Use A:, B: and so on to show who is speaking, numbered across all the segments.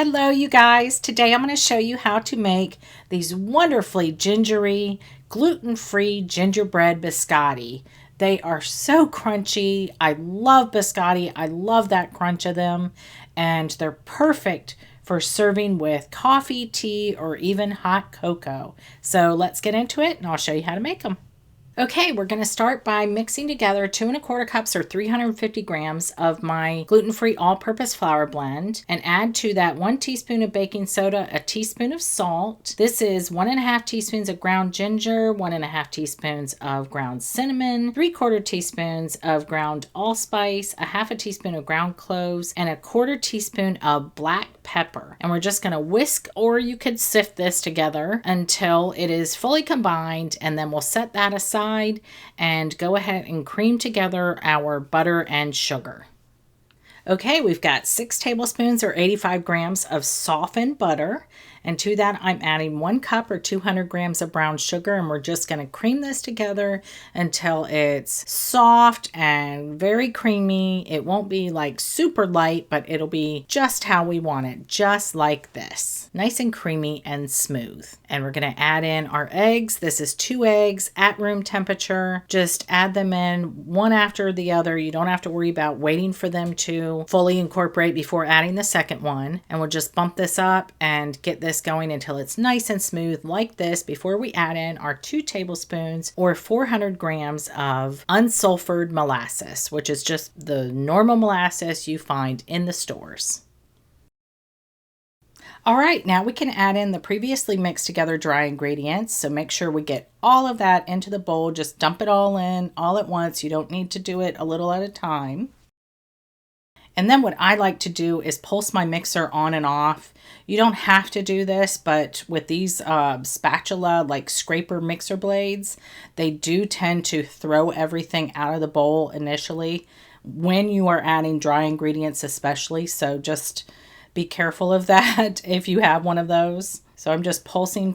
A: Hello, you guys. Today I'm going to show you how to make these wonderfully gingery, gluten-free gingerbread biscotti. They are so crunchy. I love biscotti. I love that crunch of them, and they're perfect for serving with coffee, tea, or even hot cocoa. So let's get into it and I'll show you how to make them. Okay, we're going to start by mixing together 2¼ cups or 350 grams of my gluten-free all-purpose flour blend and add to that 1 teaspoon of baking soda, a teaspoon of salt. This is 1½ teaspoons of ground ginger, 1½ teaspoons of ground cinnamon, 3/4 teaspoons of ground allspice, a 1/2 teaspoon of ground cloves, and a 1/4 teaspoon of black pepper. And we're just going to whisk, or you could sift this together until it is fully combined, and then we'll set that aside and go ahead and cream together our butter and sugar. Okay, we've got 6 tablespoons or 85 grams of softened butter, and to that I'm adding 1 cup or 200 grams of brown sugar, and we're just going to cream this together until it's soft and very creamy. It won't be like super light, but it'll be just how we want it, just like this. Nice and creamy and smooth. And we're going to add in our eggs. This is 2 eggs at room temperature. Just add them in one after the other. You don't have to worry about waiting for them to fully incorporate before adding the second one. And we'll just bump this up and get this going until it's nice and smooth like this before we add in our 2 tablespoons or 400 grams of unsulfured molasses, which is just the normal molasses you find in the stores. All right, now we can add in the previously mixed together dry ingredients. So make sure we get all of that into the bowl. Just dump it all in all at once. You don't need to do it a little at a time. And then what I like to do is pulse my mixer on and off. You don't have to do this, but with these spatula, like scraper mixer blades, they do tend to throw everything out of the bowl initially when you are adding dry ingredients especially. So just be careful of that if you have one of those. So I'm just pulsing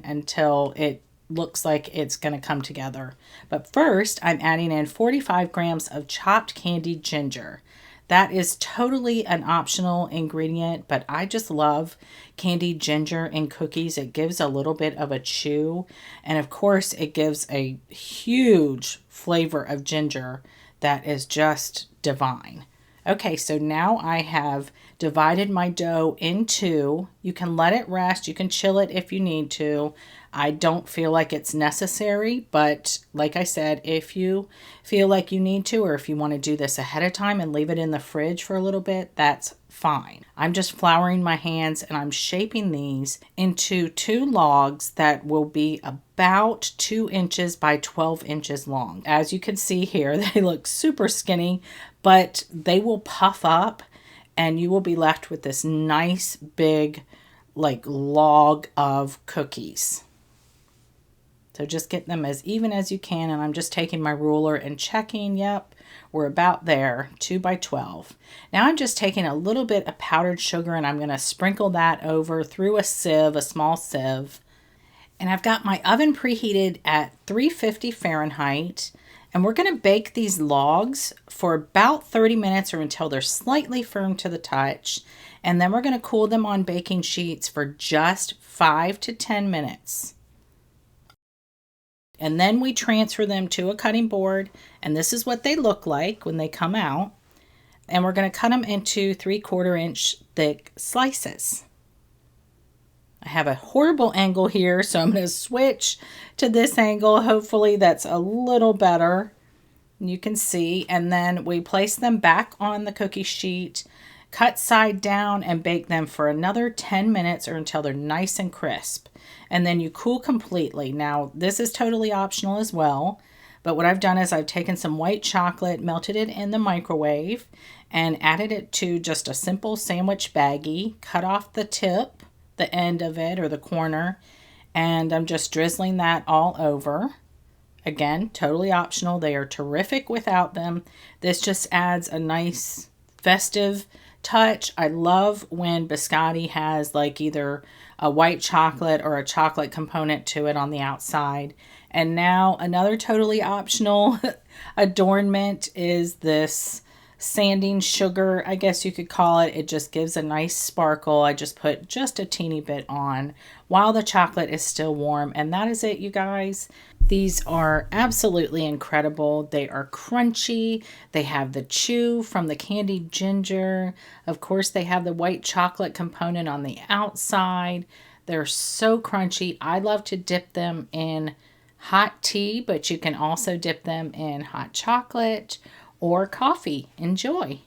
A: until it looks like it's going to come together. But first, I'm adding in 45 grams of chopped candied ginger. That is totally an optional ingredient, but I just love candied ginger in cookies. It gives a little bit of a chew, and of course it gives a huge flavor of ginger that is just divine. Okay, so now I have divided my dough in 2. You can let it rest. You can chill it if you need to. I don't feel like it's necessary, but like I said, if you feel like you need to, or if you want to do this ahead of time and leave it in the fridge for a little bit, that's fine. I'm just flouring my hands and I'm shaping these into 2 logs that will be about 2 inches by 12 inches long. As you can see here, they look super skinny, but they will puff up and you will be left with this nice big like log of cookies. So just get them as even as you can, and I'm just taking my ruler and checking, yep, we're about there, 2 by 12. Now I'm just taking a little bit of powdered sugar and I'm going to sprinkle that over through a sieve, a small sieve. And I've got my oven preheated at 350 Fahrenheit. And we're going to bake these logs for about 30 minutes or until they're slightly firm to the touch. And then we're going to cool them on baking sheets for just 5 to 10 minutes. And then we transfer them to a cutting board. And this is what they look like when they come out. And we're going to cut them into 3/4 inch thick slices. I have a horrible angle here, so I'm going to switch to this angle. Hopefully that's a little better. You can see, and then we place them back on the cookie sheet, cut side down, and bake them for another 10 minutes or until they're nice and crisp. And then you cool completely. Now, this is totally optional as well, but what I've done is I've taken some white chocolate, melted it in the microwave, and added it to just a simple sandwich baggie, cut off the tip, the end of it or the corner, and I'm just drizzling that all over. Again, totally optional. They are terrific without them. This just adds a nice festive touch. I love when biscotti has like either a white chocolate or a chocolate component to it on the outside. And now another totally optional adornment is this sanding sugar, I guess you could call it. It just gives a nice sparkle. I just put just a teeny bit on while the chocolate is still warm. And that is it, you guys. These are absolutely incredible. They are crunchy. They have the chew from the candied ginger. Of course, they have the white chocolate component on the outside. They're so crunchy. I love to dip them in hot tea, but you can also dip them in hot chocolate or coffee. Enjoy.